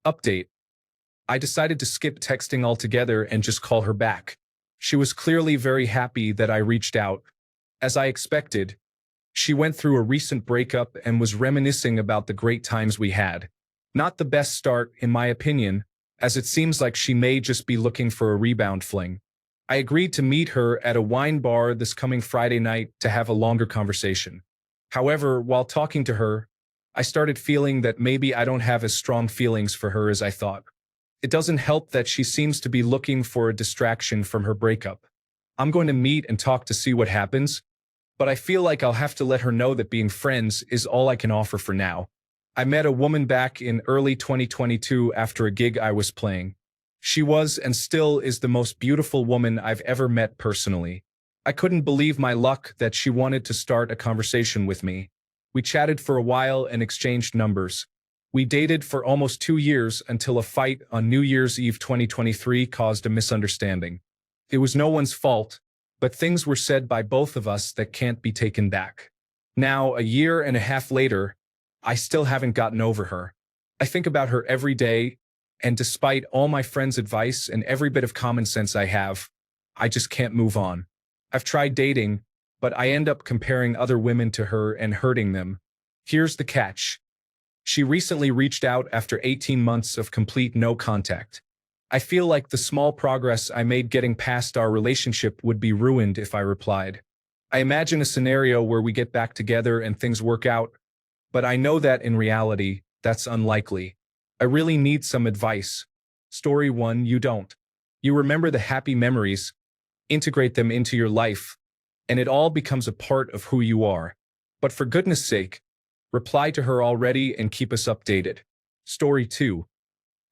Update. I decided to skip texting altogether and just call her back. She was clearly very happy that I reached out. As I expected, she went through a recent breakup and was reminiscing about the great times we had. Not the best start, in my opinion, as it seems like she may just be looking for a rebound fling. I agreed to meet her at a wine bar this coming Friday night to have a longer conversation. However, while talking to her, I started feeling that maybe I don't have as strong feelings for her as I thought. It doesn't help that she seems to be looking for a distraction from her breakup. I'm going to meet and talk to see what happens, but I feel like I'll have to let her know that being friends is all I can offer for now. I met a woman back in early 2022 after a gig I was playing. She was and still is the most beautiful woman I've ever met personally. I couldn't believe my luck that she wanted to start a conversation with me. We chatted for a while and exchanged numbers. We dated for almost 2 years until a fight on New Year's Eve 2023 caused a misunderstanding. It was no one's fault, but things were said by both of us that can't be taken back. Now, a year and a half later, I still haven't gotten over her. I think about her every day, and despite all my friends' advice and every bit of common sense I have, I just can't move on. I've tried dating, but I end up comparing other women to her and hurting them. Here's the catch. She recently reached out after 18 months of complete no contact. I feel like the small progress I made getting past our relationship would be ruined if I replied. I imagine a scenario where we get back together and things work out, but I know that in reality, that's unlikely. I really need some advice. Story 1, you don't. You remember the happy memories, integrate them into your life, and it all becomes a part of who you are. But for goodness sake, reply to her already and keep us updated. Story 2.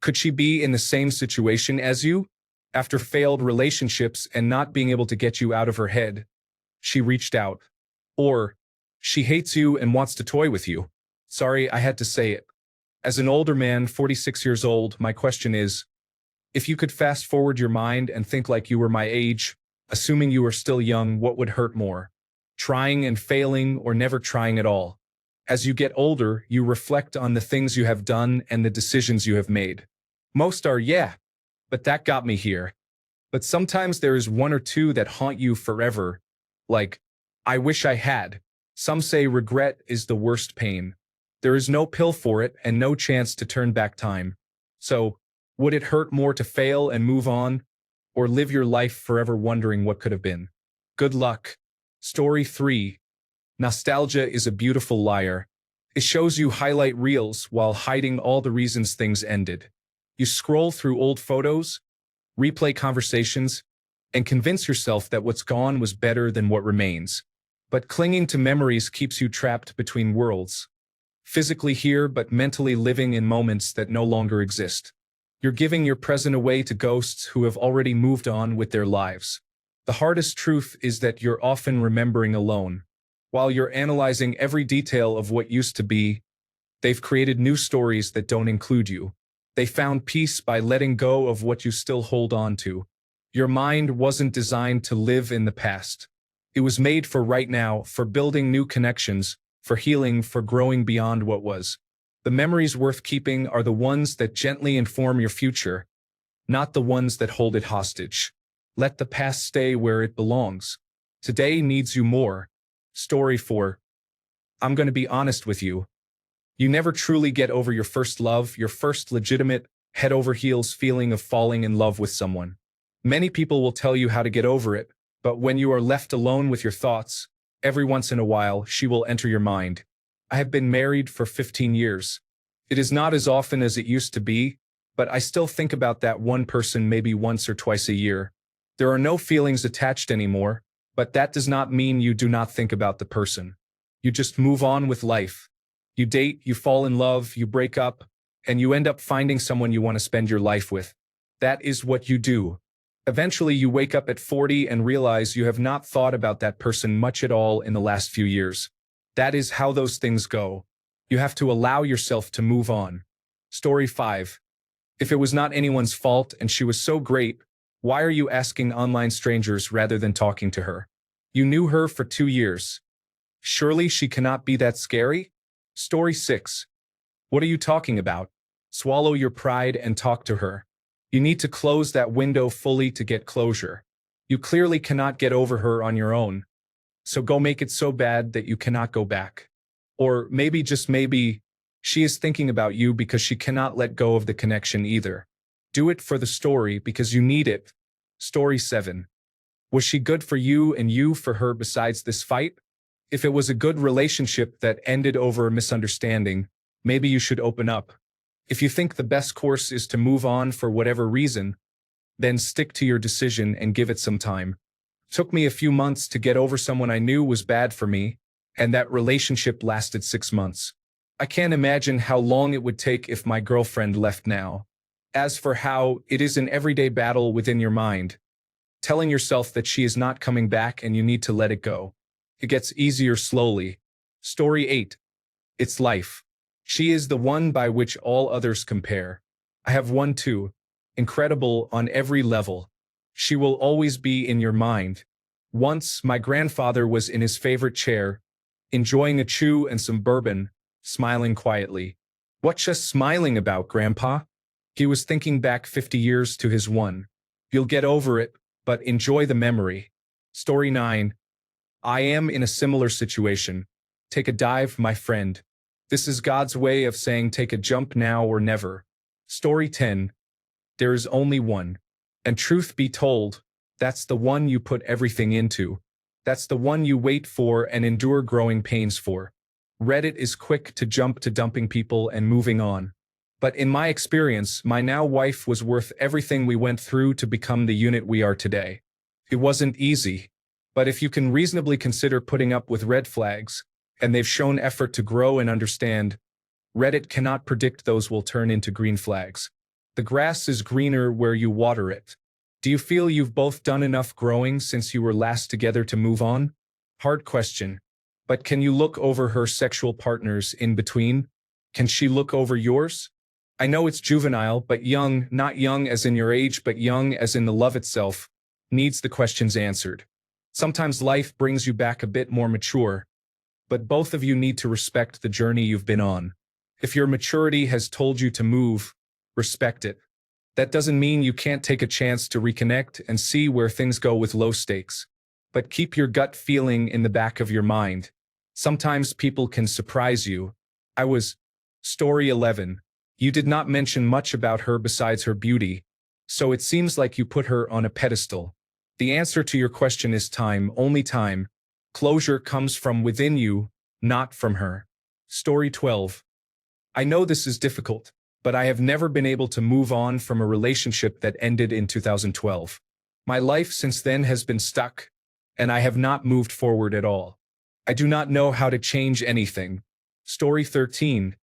Could she be in the same situation as you? After failed relationships and not being able to get you out of her head, she reached out. Or, she hates you and wants to toy with you. Sorry, I had to say it. As an older man, 46 years old, my question is, if you could fast forward your mind and think like you were my age, assuming you were still young, what would hurt more? Trying and failing or never trying at all? As you get older, you reflect on the things you have done and the decisions you have made. Most are, yeah, but that got me here. But sometimes there is one or two that haunt you forever, like, I wish I had. Some say regret is the worst pain. There is no pill for it and no chance to turn back time. So, would it hurt more to fail and move on, or live your life forever wondering what could have been? Good luck. Story 3. Nostalgia is a beautiful liar. It shows you highlight reels while hiding all the reasons things ended. You scroll through old photos, replay conversations, and convince yourself that what's gone was better than what remains. But clinging to memories keeps you trapped between worlds. Physically here, but mentally living in moments that no longer exist. You're giving your present away to ghosts who have already moved on with their lives. The hardest truth is that you're often remembering alone. While you're analyzing every detail of what used to be, they've created new stories that don't include you. They found peace by letting go of what you still hold on to. Your mind wasn't designed to live in the past. It was made for right now, for building new connections, for healing, for growing beyond what was. The memories worth keeping are the ones that gently inform your future, not the ones that hold it hostage. Let the past stay where it belongs. Today needs you more. Story 4. I'm going to be honest with you. You never truly get over your first love, your first legitimate, head-over-heels feeling of falling in love with someone. Many people will tell you how to get over it, but when you are left alone with your thoughts, every once in a while, she will enter your mind. I have been married for 15 years. It is not as often as it used to be, but I still think about that one person maybe once or twice a year. There are no feelings attached anymore, but that does not mean you do not think about the person. You just move on with life. You date, you fall in love, you break up, and you end up finding someone you want to spend your life with. That is what you do. Eventually, you wake up at 40 and realize you have not thought about that person much at all in the last few years. That is how those things go. You have to allow yourself to move on. Story 5. If it was not anyone's fault and she was so great, why are you asking online strangers rather than talking to her? You knew her for 2 years. Surely she cannot be that scary? Story 6. What are you talking about? Swallow your pride and talk to her. You need to close that window fully to get closure. You clearly cannot get over her on your own. So go make it so bad that you cannot go back. Or maybe, just maybe, she is thinking about you because she cannot let go of the connection either. Do it for the story because you need it. Story 7. Was she good for you and you for her besides this fight? If it was a good relationship that ended over a misunderstanding, maybe you should open up. If you think the best course is to move on for whatever reason, then stick to your decision and give it some time. Took me a few months to get over someone I knew was bad for me, and that relationship lasted 6 months. I can't imagine how long it would take if my girlfriend left now. As for how, it is an everyday battle within your mind, telling yourself that she is not coming back and you need to let it go. It gets easier slowly. Story 8. It's life. She is the one by which all others compare. I have one too. Incredible on every level. She will always be in your mind. Once, my grandfather was in his favorite chair, enjoying a chew and some bourbon, smiling quietly. What's just smiling about, Grandpa? He was thinking back 50 years to his one. You'll get over it, but enjoy the memory. Story 9. I am in a similar situation. Take a dive, my friend. This is God's way of saying take a jump now or never. Story 10. There is only one. And truth be told, that's the one you put everything into. That's the one you wait for and endure growing pains for. Reddit is quick to jump to dumping people and moving on. But in my experience, my now wife was worth everything we went through to become the unit we are today. It wasn't easy. But if you can reasonably consider putting up with red flags, and they've shown effort to grow and understand, Reddit cannot predict those will turn into green flags. The grass is greener where you water it. Do you feel you've both done enough growing since you were last together to move on? Hard question. But can you look over her sexual partners in between? Can she look over yours? I know it's juvenile, but young, not young as in your age, but young as in the love itself, needs the questions answered. Sometimes life brings you back a bit more mature, but both of you need to respect the journey you've been on. If your maturity has told you to move, respect it. That doesn't mean you can't take a chance to reconnect and see where things go with low stakes. But keep your gut feeling in the back of your mind. Sometimes people can surprise you. Story 11. You did not mention much about her besides her beauty, so it seems like you put her on a pedestal. The answer to your question is time, only time. Closure comes from within you, not from her. Story 12. I know this is difficult, but I have never been able to move on from a relationship that ended in 2012. My life since then has been stuck, and I have not moved forward at all. I do not know how to change anything. Story 13.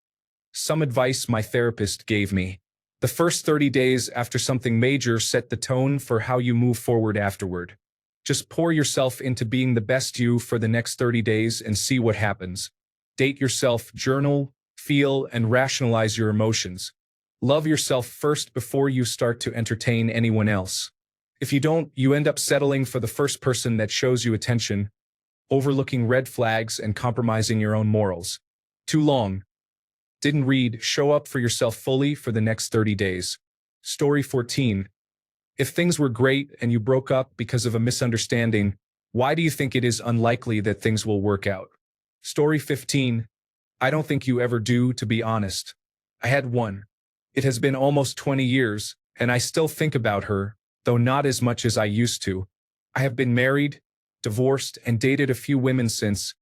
Some advice my therapist gave me. The first 30 days after something major set the tone for how you move forward afterward. Just pour yourself into being the best you for the next 30 days and see what happens. Date yourself, journal, feel, and rationalize your emotions. Love yourself first before you start to entertain anyone else. If you don't, you end up settling for the first person that shows you attention, overlooking red flags and compromising your own morals. Too long. Didn't read, show up for yourself fully for the next 30 days. Story 14. If things were great and you broke up because of a misunderstanding, why do you think it is unlikely that things will work out? Story 15. I don't think you ever do, to be honest. I had one. It has been almost 20 years, and I still think about her, though not as much as I used to. I have been married, divorced, and dated a few women since,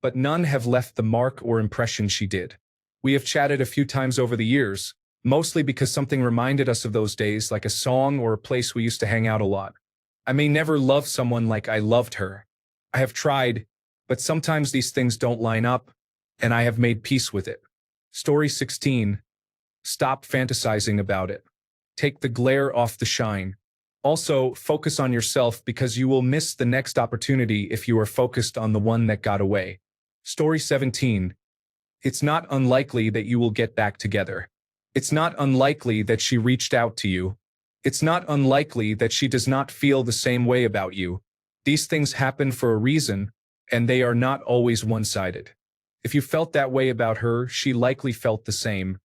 but none have left the mark or impression she did. We have chatted a few times over the years, mostly because something reminded us of those days, like a song or a place we used to hang out a lot. I may never love someone like I loved her. I have tried, but sometimes these things don't line up, and I have made peace with it. Story 16. Stop fantasizing about it. Take the glare off the shine. Also, focus on yourself because you will miss the next opportunity if you are focused on the one that got away. Story 17. It's not unlikely that you will get back together. It's not unlikely that she reached out to you. It's not unlikely that she does not feel the same way about you. These things happen for a reason, and they are not always one-sided. If you felt that way about her, she likely felt the same.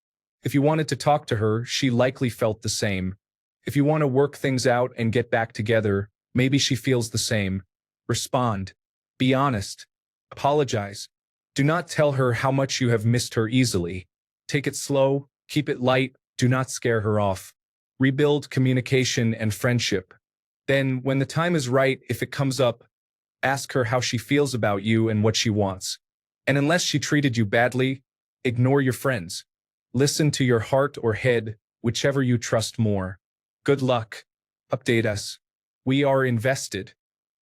If you wanted to talk to her, she likely felt the same. If you want to work things out and get back together, maybe she feels the same. Respond. Be honest. Apologize. Do not tell her how much you have missed her easily. Take it slow, keep it light, do not scare her off. Rebuild communication and friendship. Then, when the time is right, if it comes up, ask her how she feels about you and what she wants. And unless she treated you badly, ignore your friends. Listen to your heart or head, whichever you trust more. Good luck. Update us. We are invested.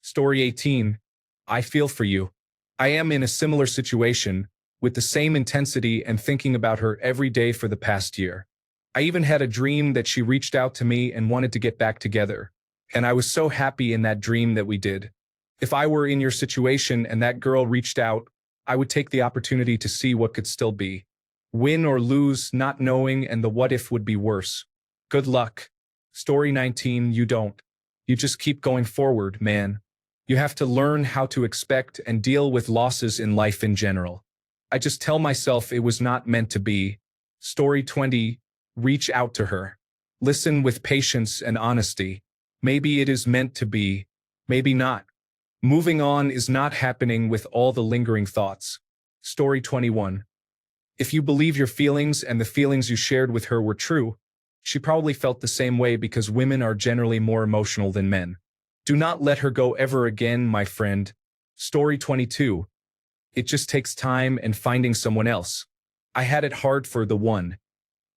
Story 18. I feel for you. I am in a similar situation, with the same intensity and thinking about her every day for the past year. I even had a dream that she reached out to me and wanted to get back together. And I was so happy in that dream that we did. If I were in your situation and that girl reached out, I would take the opportunity to see what could still be. Win or lose, not knowing, and the what if would be worse. Good luck. Story 19. You don't. You just keep going forward, man. You have to learn how to expect and deal with losses in life in general. I just tell myself it was not meant to be. Story 20. Reach out to her. Listen with patience and honesty. Maybe it is meant to be. Maybe not. Moving on is not happening with all the lingering thoughts. Story 21. If you believe your feelings and the feelings you shared with her were true, she probably felt the same way because women are generally more emotional than men. Do not let her go ever again, my friend. Story 22. It just takes time and finding someone else. I had it hard for the one.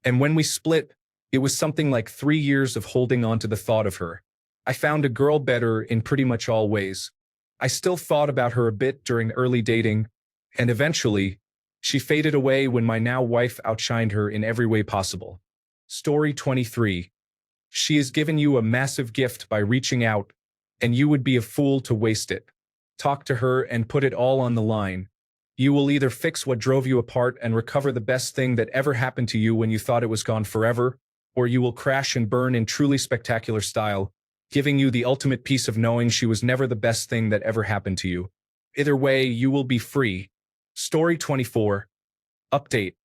And when we split, it was something like 3 years of holding on to the thought of her. I found a girl better in pretty much all ways. I still thought about her a bit during early dating, and eventually, she faded away when my now wife outshined her in every way possible. Story 23. She has given you a massive gift by reaching out, and you would be a fool to waste it. Talk to her and put it all on the line. You will either fix what drove you apart and recover the best thing that ever happened to you when you thought it was gone forever, or you will crash and burn in truly spectacular style, giving you the ultimate peace of knowing she was never the best thing that ever happened to you. Either way, you will be free. Story 24. Update.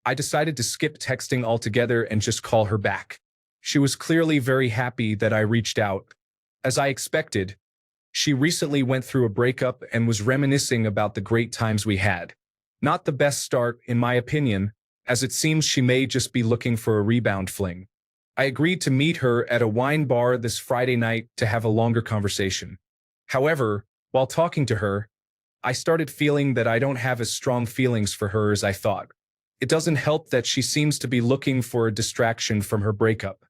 I decided to skip texting altogether and just call her back. She was clearly very happy that I reached out. As I expected, she recently went through a breakup and was reminiscing about the great times we had. Not the best start, in my opinion, as it seems she may just be looking for a rebound fling. I agreed to meet her at a wine bar this Friday night to have a longer conversation. However, while talking to her, I started feeling that I don't have as strong feelings for her as I thought. It doesn't help that she seems to be looking for a distraction from her breakup.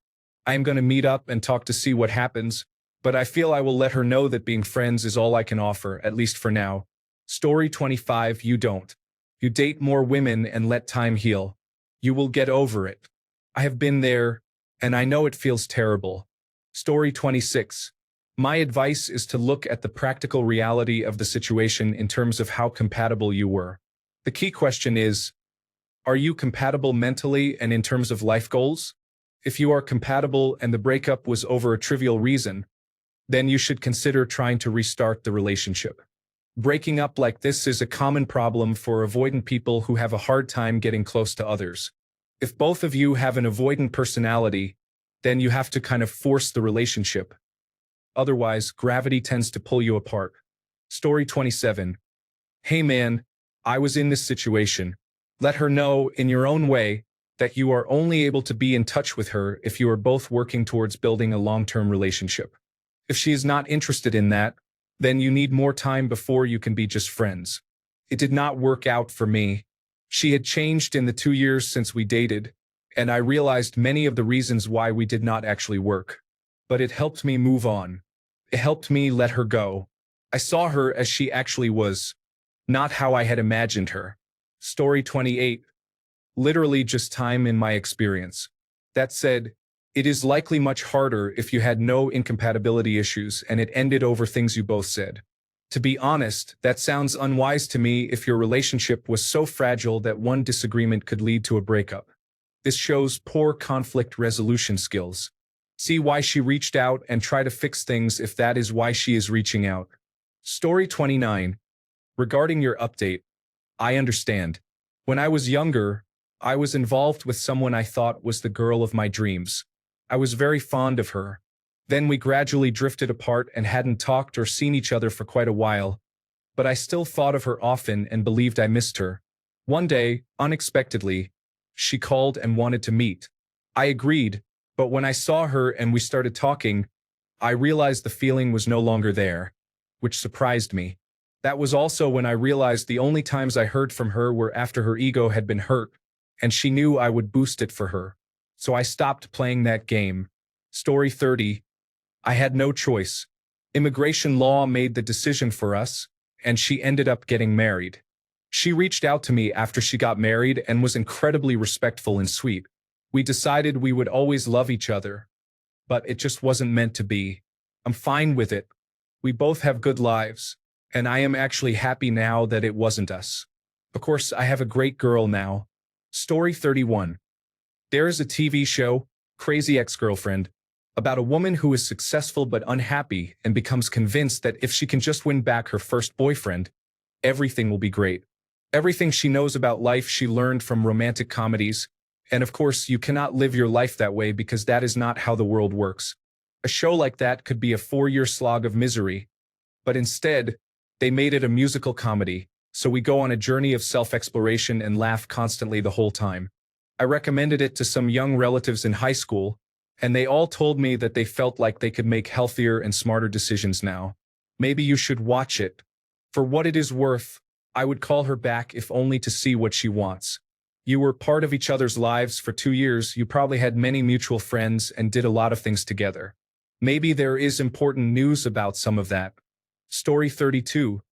I am going to meet up and talk to see what happens, but I feel I will let her know that being friends is all I can offer, at least for now. Story 25. You don't. You date more women and let time heal. You will get over it. I have been there, and I know it feels terrible. Story 26. My advice is to look at the practical reality of the situation in terms of how compatible you were. The key question is, are you compatible mentally and in terms of life goals? If you are compatible and the breakup was over a trivial reason, then you should consider trying to restart the relationship. Breaking up like this is a common problem for avoidant people who have a hard time getting close to others. If both of you have an avoidant personality, then you have to kind of force the relationship. Otherwise, gravity tends to pull you apart. Story 27. Hey man, I was in this situation. Let her know, in your own way, that you are only able to be in touch with her if you are both working towards building a long-term relationship. If she is not interested in that, then you need more time before you can be just friends. It did not work out for me. She had changed in the 2 years since we dated, and I realized many of the reasons why we did not actually work. But it helped me move on. It helped me let her go. I saw her as she actually was, not how I had imagined her. Story 28. Literally just time in my experience. That said, it is likely much harder if you had no incompatibility issues and it ended over things you both said. To be honest, that sounds unwise to me if your relationship was so fragile that one disagreement could lead to a breakup. This shows poor conflict resolution skills. See why she reached out and try to fix things if that is why she is reaching out. Story 29. Regarding your update, I understand. When I was younger, I was involved with someone I thought was the girl of my dreams. I was very fond of her. Then we gradually drifted apart and hadn't talked or seen each other for quite a while, but I still thought of her often and believed I missed her. One day, unexpectedly, she called and wanted to meet. I agreed, but when I saw her and we started talking, I realized the feeling was no longer there, which surprised me. That was also when I realized the only times I heard from her were after her ego had been hurt, and she knew I would boost it for her. So I stopped playing that game. Story 30. I had no choice. Immigration law made the decision for us, and she ended up getting married. She reached out to me after she got married and was incredibly respectful and sweet. We decided we would always love each other, but it just wasn't meant to be. I'm fine with it. We both have good lives, and I am actually happy now that it wasn't us. Of course, I have a great girl now. Story 31. There is a TV show, Crazy Ex-Girlfriend, about a woman who is successful but unhappy and becomes convinced that if she can just win back her first boyfriend, everything will be great. Everything she knows about life she learned from romantic comedies, and of course you cannot live your life that way because that is not how the world works. A show like that could be a 4-year slog of misery, but instead, they made it a musical comedy, so we go on a journey of self-exploration and laugh constantly the whole time. I recommended it to some young relatives in high school, and they all told me that they felt like they could make healthier and smarter decisions now. Maybe you should watch it. For what it is worth, I would call her back if only to see what she wants. You were part of each other's lives for 2 years, you probably had many mutual friends and did a lot of things together. Maybe there is important news about some of that. Story 32.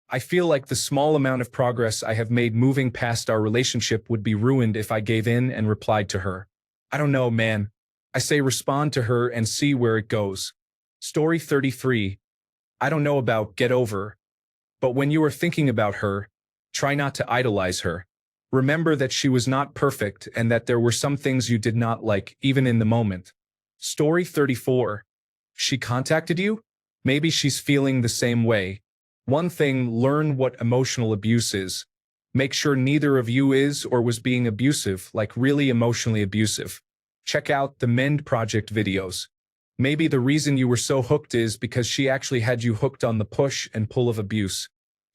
I feel like the small amount of progress I have made moving past our relationship would be ruined if I gave in and replied to her. I don't know, man. I say respond to her and see where it goes. Story 33. I don't know about get over, but when you are thinking about her, try not to idolize her. Remember that she was not perfect and that there were some things you did not like, even in the moment. Story 34. She contacted you? Maybe she's feeling the same way. One thing, learn what emotional abuse is. Make sure neither of you is or was being abusive, like really emotionally abusive. Check out the Mend Project videos. Maybe the reason you were so hooked is because she actually had you hooked on the push and pull of abuse.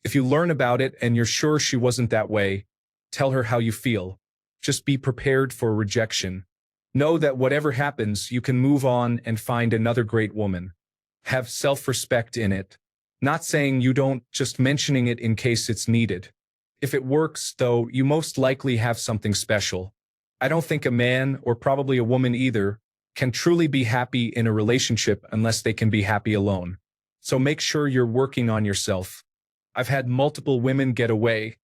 If you learn about it and you're sure she wasn't that way, tell her how you feel. Just be prepared for rejection. Know that whatever happens, you can move on and find another great woman. Have self-respect in it. Not saying you don't, just mentioning it in case it's needed. If it works, though, you most likely have something special. I don't think a man, or probably a woman either, can truly be happy in a relationship unless they can be happy alone. So make sure you're working on yourself. I've had multiple women get away,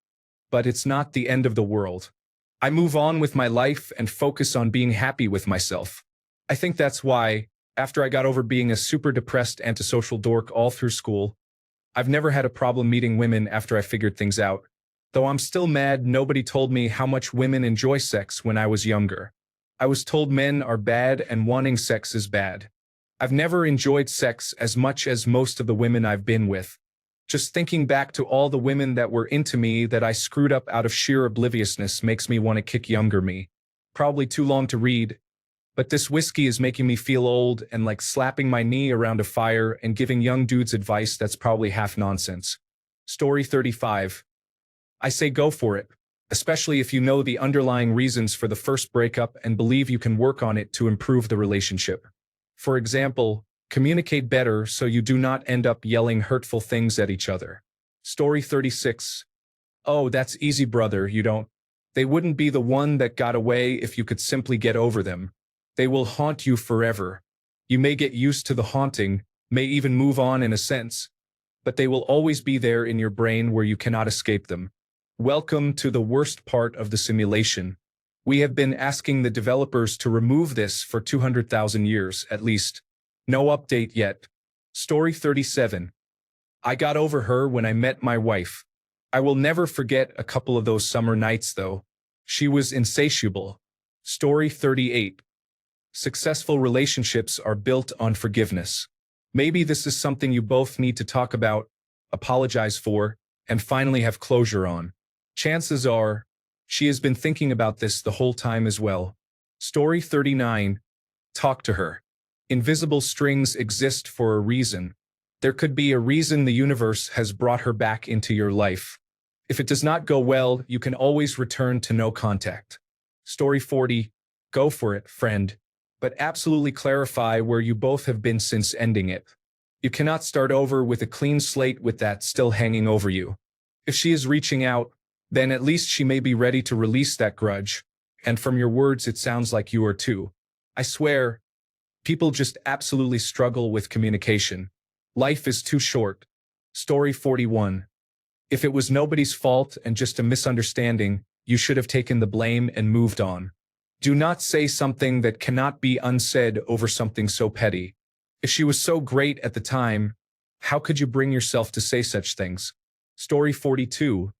but it's not the end of the world. I move on with my life and focus on being happy with myself. I think that's why, after I got over being a super depressed antisocial dork all through school, I've never had a problem meeting women after I figured things out. Though I'm still mad nobody told me how much women enjoy sex when I was younger. I was told men are bad and wanting sex is bad. I've never enjoyed sex as much as most of the women I've been with. Just thinking back to all the women that were into me that I screwed up out of sheer obliviousness makes me want to kick younger me. Probably too long to read, but this whiskey is making me feel old and like slapping my knee around a fire and giving young dudes advice that's probably half nonsense. Story 35. I say go for it, especially if you know the underlying reasons for the first breakup and believe you can work on it to improve the relationship. For example, communicate better so you do not end up yelling hurtful things at each other. Story 36. Oh, that's easy, brother, you don't. They wouldn't be the one that got away if you could simply get over them. They will haunt you forever. You may get used to the haunting, may even move on in a sense, but they will always be there in your brain where you cannot escape them. Welcome to the worst part of the simulation. We have been asking the developers to remove this for 200,000 years, at least. No update yet. Story 37. I got over her when I met my wife. I will never forget a couple of those summer nights, though. She was insatiable. Story 38. Successful relationships are built on forgiveness. Maybe this is something you both need to talk about, apologize for, and finally have closure on. Chances are, She has been thinking about this the whole time as well. Story 39. Talk to her. Invisible strings exist for a reason. There could be a reason the universe has brought her back into your life. If it does not go well, you can always return to no contact. Story 40. Go for it, friend. But absolutely clarify where you both have been since ending it. You cannot start over with a clean slate with that still hanging over you. If she is reaching out, then at least she may be ready to release that grudge. And from your words, it sounds like you are too. I swear, people just absolutely struggle with communication. Life is too short. Story 41. If it was nobody's fault and just a misunderstanding, you should have taken the blame and moved on. Do not say something that cannot be unsaid over something so petty. If she was so great at the time, how could you bring yourself to say such things? Story 42.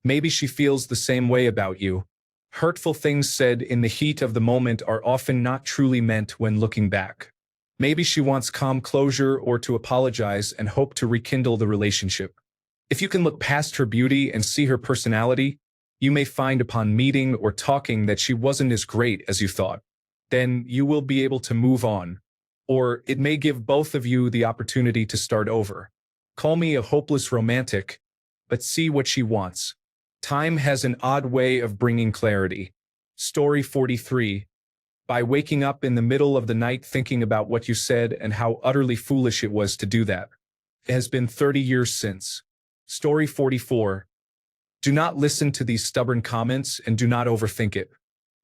Maybe she feels the same way about you. Hurtful things said in the heat of the moment are often not truly meant when looking back. Maybe she wants calm closure or to apologize and hope to rekindle the relationship. If you can look past her beauty and see her personality, you may find upon meeting or talking that she wasn't as great as you thought. Then you will be able to move on. Or it may give both of you the opportunity to start over. Call me a hopeless romantic, but see what she wants. Time has an odd way of bringing clarity. Story 43. By waking up in the middle of the night thinking about what you said and how utterly foolish it was to do that. It has been 30 years since. Story 44. Do not listen to these stubborn comments and do not overthink it.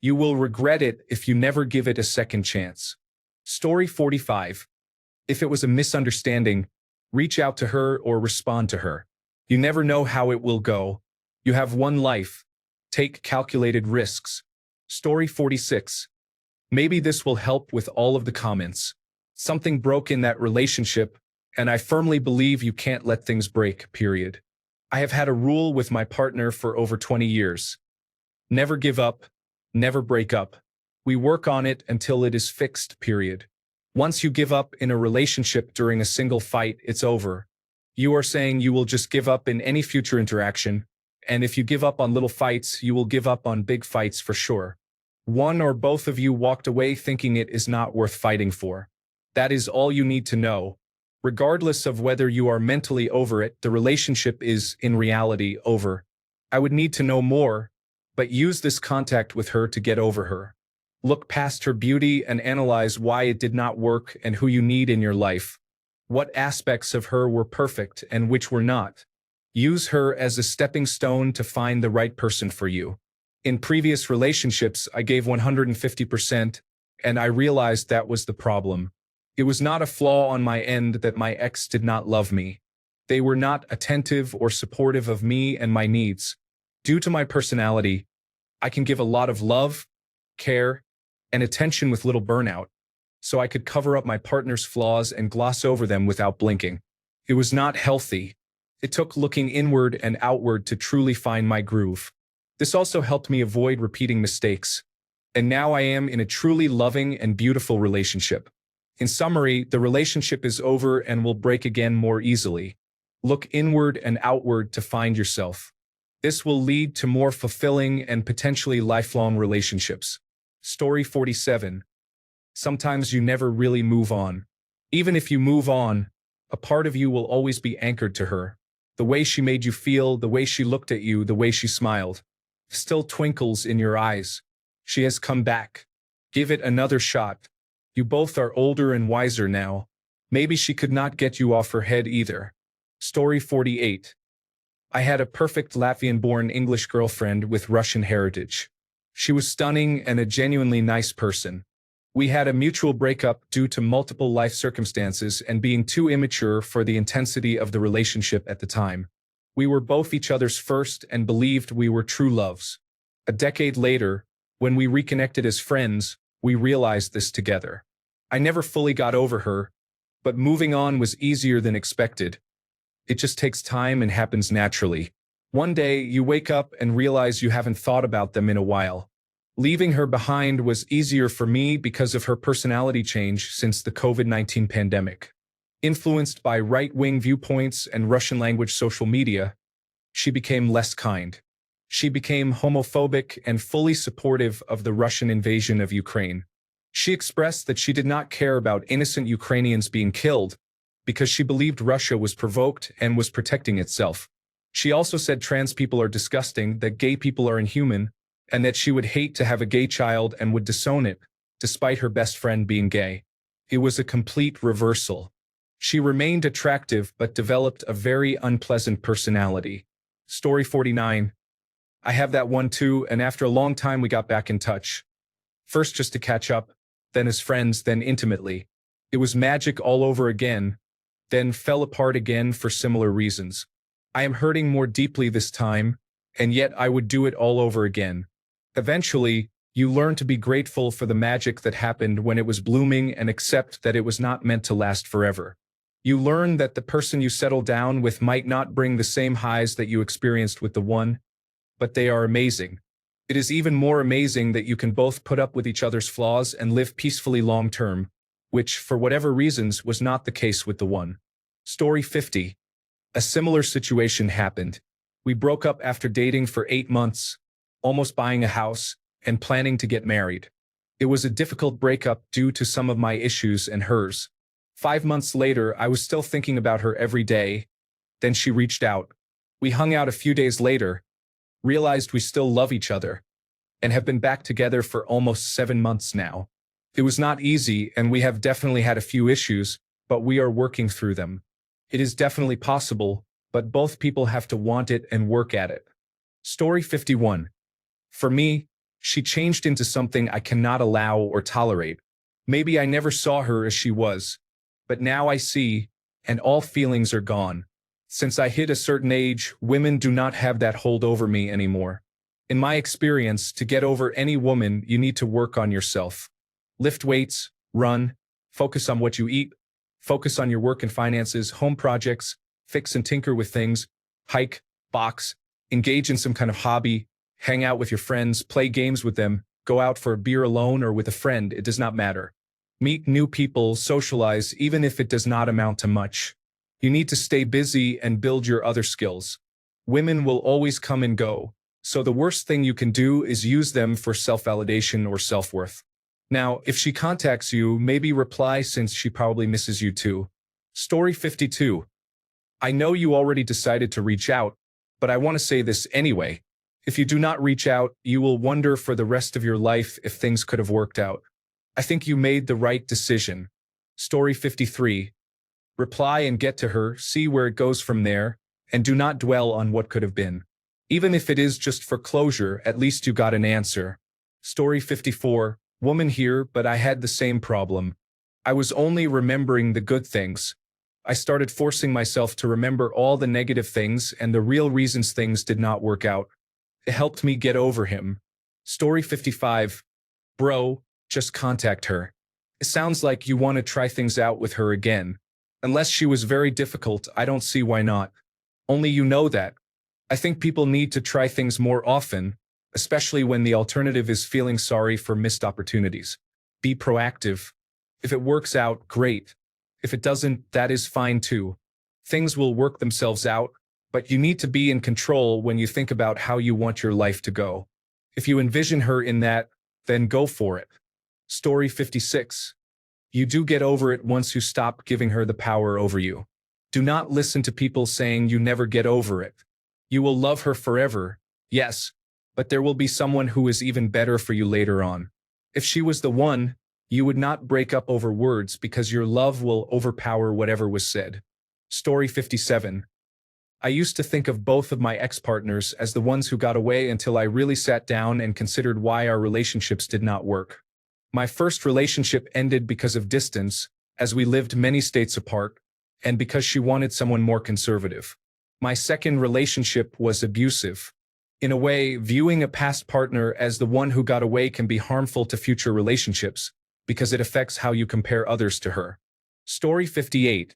You will regret it if you never give it a second chance. Story 45. If it was a misunderstanding, reach out to her or respond to her. You never know how it will go. You have one life. Take calculated risks. Story 46. Maybe this will help with all of the comments. Something broke in that relationship, and I firmly believe you can't let things break, period. I have had a rule with my partner for over 20 years. Never give up, never break up. We work on it until it is fixed, period. Once you give up in a relationship during a single fight, it's over. You are saying you will just give up in any future interaction, and if you give up on little fights, you will give up on big fights for sure. One or both of you walked away thinking it is not worth fighting for. That is all you need to know. Regardless of whether you are mentally over it, the relationship is, in reality, over. I would need to know more, but use this contact with her to get over her. Look past her beauty and analyze why it did not work and who you need in your life. What aspects of her were perfect and which were not. Use her as a stepping stone to find the right person for you. In previous relationships, I gave 150%, and I realized that was the problem. It was not a flaw on my end that my ex did not love me. They were not attentive or supportive of me and my needs. Due to my personality, I can give a lot of love, care, and attention with little burnout, so I could cover up my partner's flaws and gloss over them without blinking. It was not healthy. It took looking inward and outward to truly find my groove. This also helped me avoid repeating mistakes. And now I am in a truly loving and beautiful relationship. In summary, the relationship is over and will break again more easily. Look inward and outward to find yourself. This will lead to more fulfilling and potentially lifelong relationships. Story 47. Sometimes you never really move on. Even if you move on, a part of you will always be anchored to her. The way she made you feel, the way she looked at you, the way she smiled. Still twinkles in your eyes. She has come back. Give it another shot. You both are older and wiser now. Maybe she could not get you off her head either. Story 48. I had a perfect Latvian-born English girlfriend with Russian heritage. She was stunning and a genuinely nice person. We had a mutual breakup due to multiple life circumstances and being too immature for the intensity of the relationship at the time. We were both each other's first and believed we were true loves. A decade later, when we reconnected as friends, we realized this together. I never fully got over her, but moving on was easier than expected. It just takes time and happens naturally. One day, you wake up and realize you haven't thought about them in a while. Leaving her behind was easier for me because of her personality change since the COVID-19 pandemic. Influenced by right-wing viewpoints and Russian-language social media, she became less kind. She became homophobic and fully supportive of the Russian invasion of Ukraine. She expressed that she did not care about innocent Ukrainians being killed because she believed Russia was provoked and was protecting itself. She also said trans people are disgusting, that gay people are inhuman, and that she would hate to have a gay child and would disown it, despite her best friend being gay. It was a complete reversal. She remained attractive but developed a very unpleasant personality. Story 49. I have that one too, and after a long time we got back in touch. First just to catch up, then as friends, then intimately. It was magic all over again, then fell apart again for similar reasons. I am hurting more deeply this time, and yet I would do it all over again. Eventually, you learn to be grateful for the magic that happened when it was blooming and accept that it was not meant to last forever. You learn that the person you settle down with might not bring the same highs that you experienced with the one, but they are amazing. It is even more amazing that you can both put up with each other's flaws and live peacefully long term, which, for whatever reasons, was not the case with the one. Story 50. A similar situation happened. We broke up after dating for 8 months, almost buying a house, and planning to get married. It was a difficult breakup due to some of my issues and hers. 5 months later, I was still thinking about her every day. Then she reached out. We hung out a few days later, realized we still love each other, and have been back together for almost 7 months now. It was not easy, and we have definitely had a few issues, but we are working through them. It is definitely possible, but both people have to want it and work at it. Story 51. For me, she changed into something I cannot allow or tolerate. Maybe I never saw her as she was, but now I see, and all feelings are gone. Since I hit a certain age, women do not have that hold over me anymore. In my experience, to get over any woman, you need to work on yourself. Lift weights, run, focus on what you eat, focus on your work and finances, home projects, fix and tinker with things, hike, box, engage in some kind of hobby, hang out with your friends, play games with them, go out for a beer alone or with a friend, it does not matter. Meet new people, socialize, even if it does not amount to much. You need to stay busy and build your other skills. Women will always come and go, so the worst thing you can do is use them for self-validation or self-worth. Now, if she contacts you, maybe reply since she probably misses you too. Story 52. I know you already decided to reach out, but I want to say this anyway. If you do not reach out, you will wonder for the rest of your life if things could have worked out. I think you made the right decision. Story 53. Reply and get to her, see where it goes from there, and do not dwell on what could have been. Even if it is just for closure, at least you got an answer. Story 54. Woman here, but I had the same problem. I was only remembering the good things. I started forcing myself to remember all the negative things and the real reasons things did not work out. It helped me get over him. Story 55. Bro, just contact her. It sounds like you want to try things out with her again. Unless she was very difficult, I don't see why not. Only you know that. I think people need to try things more often, especially when the alternative is feeling sorry for missed opportunities. Be proactive. If it works out, great. If it doesn't, that is fine too. Things will work themselves out, but you need to be in control when you think about how you want your life to go. If you envision her in that, then go for it. Story 56. You do get over it once you stop giving her the power over you. Do not listen to people saying you never get over it. You will love her forever, yes, but there will be someone who is even better for you later on. If she was the one, you would not break up over words because your love will overpower whatever was said. Story 57. I used to think of both of my ex-partners as the ones who got away until I really sat down and considered why our relationships did not work. My first relationship ended because of distance, as we lived many states apart, and because she wanted someone more conservative. My second relationship was abusive. In a way, viewing a past partner as the one who got away can be harmful to future relationships, because it affects how you compare others to her. Story 58.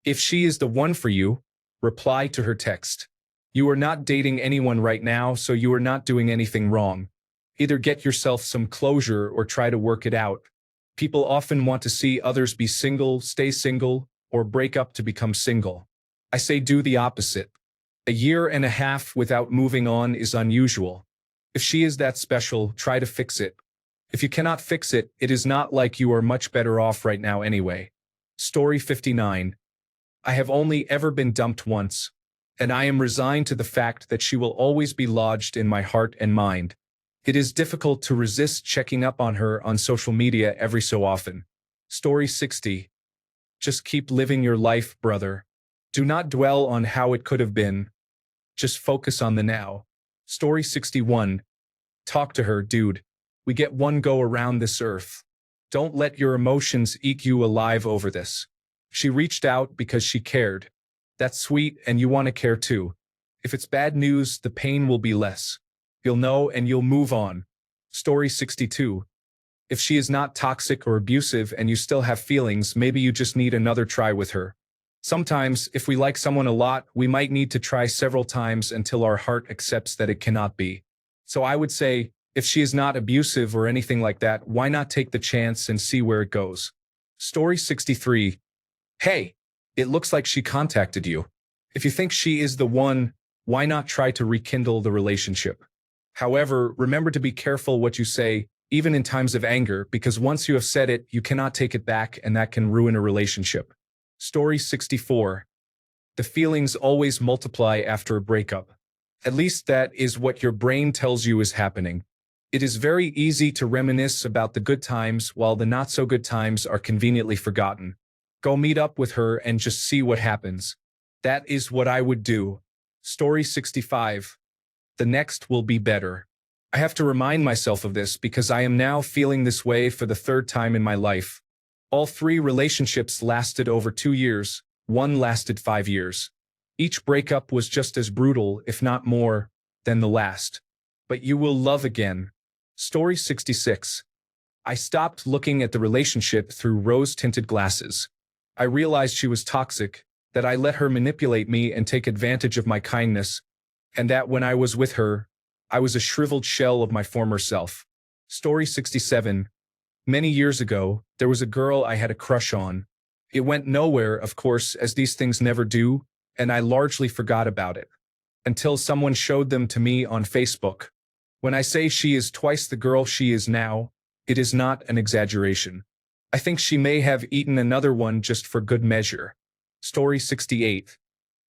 If she is the one for you, reply to her text. You are not dating anyone right now, so you are not doing anything wrong. Either get yourself some closure or try to work it out. People often want to see others be single, stay single, or break up to become single. I say do the opposite. A year and a half without moving on is unusual. If she is that special, try to fix it. If you cannot fix it, it is not like you are much better off right now anyway. Story 59. I have only ever been dumped once, and I am resigned to the fact that she will always be lodged in my heart and mind. It is difficult to resist checking up on her on social media every so often. Story 60. Just keep living your life, brother. Do not dwell on how it could have been. Just focus on the now. Story 61. Talk to her, dude. We get one go around this earth. Don't let your emotions eat you alive over this. She reached out because she cared. That's sweet, and you want to care too. If it's bad news, the pain will be less. You'll know and you'll move on. Story 62. If she is not toxic or abusive and you still have feelings, maybe you just need another try with her. Sometimes, if we like someone a lot, we might need to try several times until our heart accepts that it cannot be. So I would say, if she is not abusive or anything like that, why not take the chance and see where it goes? Story 63. Hey, it looks like she contacted you. If you think she is the one, why not try to rekindle the relationship? However, remember to be careful what you say, even in times of anger, because once you have said it, you cannot take it back, and that can ruin a relationship. Story 64. The feelings always multiply after a breakup. At least that is what your brain tells you is happening. It is very easy to reminisce about the good times while the not-so-good times are conveniently forgotten. Go meet up with her and just see what happens. That is what I would do. Story 65. The next will be better. I have to remind myself of this because I am now feeling this way for the third time in my life. All 3 relationships lasted over 2 years, one lasted 5 years. Each breakup was just as brutal, if not more, than the last. But you will love again. Story 66. I stopped looking at the relationship through rose-tinted glasses. I realized she was toxic, that I let her manipulate me and take advantage of my kindness, and that when I was with her, I was a shriveled shell of my former self. Story 67. Many years ago, there was a girl I had a crush on. It went nowhere, of course, as these things never do, and I largely forgot about it. Until someone showed them to me on Facebook. When I say she is twice the girl she is now, it is not an exaggeration. I think she may have eaten another one just for good measure. Story 68.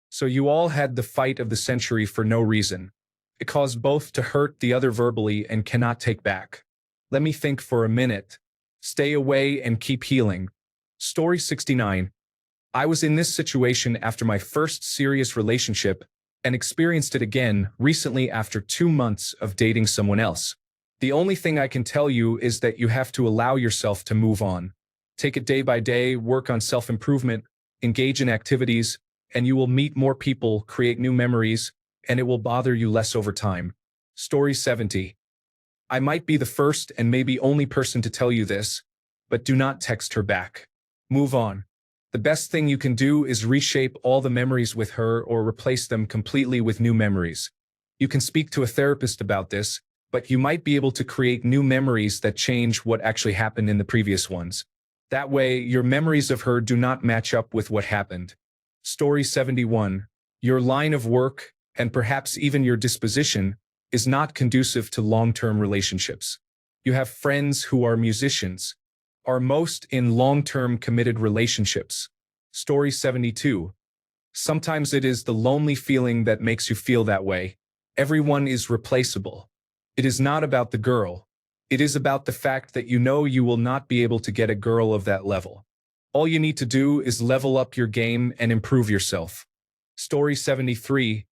So you all had the fight of the century for no reason. It caused both to hurt the other verbally and cannot take back. Let me think for a minute. Stay away and keep healing. Story 69. I was in this situation after my first serious relationship and experienced it again recently after 2 months of dating someone else. The only thing I can tell you is that you have to allow yourself to move on. Take it day by day, work on self-improvement, engage in activities, and you will meet more people, create new memories, and it will bother you less over time. Story 70. I might be the first and maybe only person to tell you this, but do not text her back. Move on. The best thing you can do is reshape all the memories with her or replace them completely with new memories. You can speak to a therapist about this, but you might be able to create new memories that change what actually happened in the previous ones. That way, your memories of her do not match up with what happened. Story 71. Your line of work, and perhaps even your disposition, is not conducive to long-term relationships. You have friends who are musicians, are most in long-term committed relationships. Story 72. Sometimes it is the lonely feeling that makes you feel that way. Everyone is replaceable. It is not about the girl. It is about the fact that you know you will not be able to get a girl of that level. All you need to do is level up your game and improve yourself. Story 73.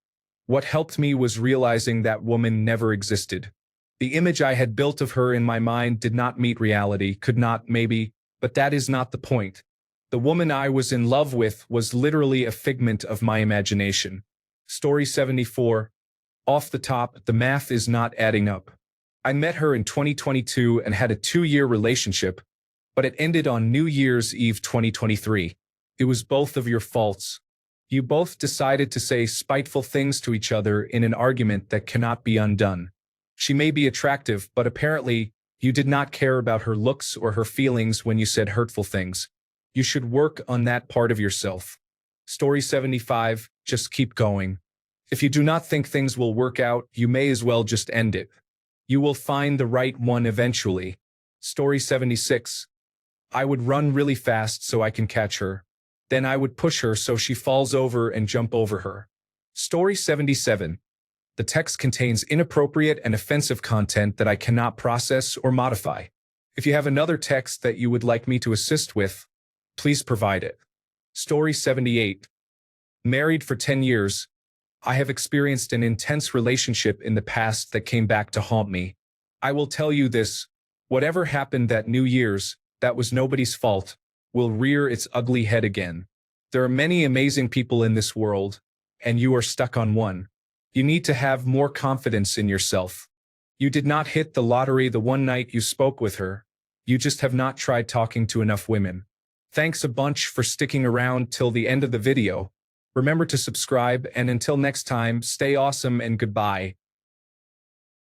What helped me was realizing that woman never existed. The image I had built of her in my mind did not meet reality, could not, maybe, but that is not the point. The woman I was in love with was literally a figment of my imagination. Story 74. Off the top, the math is not adding up. I met her in 2022 and had a 2-year relationship, but it ended on New Year's Eve 2023. It was both of your faults. You both decided to say spiteful things to each other in an argument that cannot be undone. She may be attractive, but apparently, you did not care about her looks or her feelings when you said hurtful things. You should work on that part of yourself. Story 75, just keep going. If you do not think things will work out, you may as well just end it. You will find the right one eventually. Story 76. I would run really fast so I can catch her. Then I would push her so she falls over and jump over her. Story 77. The text contains inappropriate and offensive content that I cannot process or modify. If you have another text that you would like me to assist with, please provide it. Story 78. Married for 10 years, I have experienced an intense relationship in the past that came back to haunt me. I will tell you this, whatever happened that New Year's, that was nobody's fault, will rear its ugly head again. There are many amazing people in this world, and you are stuck on one. You need to have more confidence in yourself. You did not hit the lottery the one night you spoke with her. You just have not tried talking to enough women. Thanks a bunch for sticking around till the end of the video. Remember to subscribe, and until next time, stay awesome and goodbye.